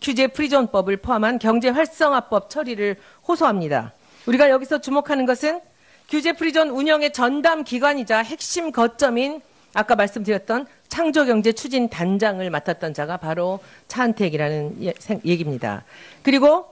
규제 프리존법을 포함한 경제 활성화법 처리를 호소합니다. 우리가 여기서 주목하는 것은 규제 프리존 운영의 전담 기관이자 핵심 거점인 아까 말씀드렸던 창조경제추진단장을 맡았던 자가 바로 차은택이라는 얘기입니다. 그리고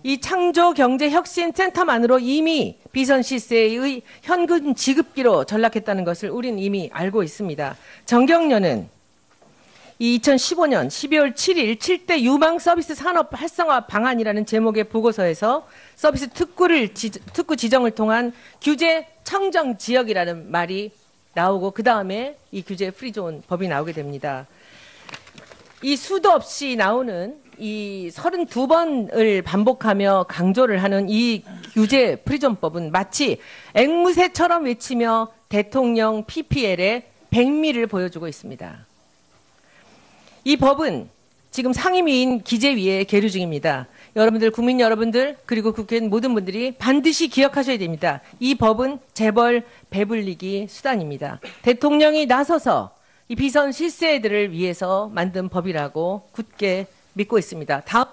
이 창조경제혁신센터만으로 이미 비선실세의 현금 지급기로 전락했다는 것을 우리는 이미 알고 있습니다. 정경련은 이 2015년 12월 7일 7대 유망 서비스 산업 활성화 방안이라는 제목의 보고서에서 서비스 특구 지정을 통한 규제 청정 지역이라는 말이 나오고 그 다음에 이 규제 프리존 법이 나오게 됩니다. 이 수도 없이 나오는 이 32번을 반복하며 강조를 하는 이 규제 프리존법은 마치 앵무새처럼 외치며 대통령 PPL의 백미를 보여주고 있습니다. 이 법은 지금 상임위인 기재위에 계류 중입니다. 여러분들, 국민 여러분들, 그리고 국회의원 모든 분들이 반드시 기억하셔야 됩니다. 이 법은 재벌 배불리기 수단입니다. 대통령이 나서서 이 비선 실세들을 위해서 만든 법이라고 굳게 믿고 있습니다. 다음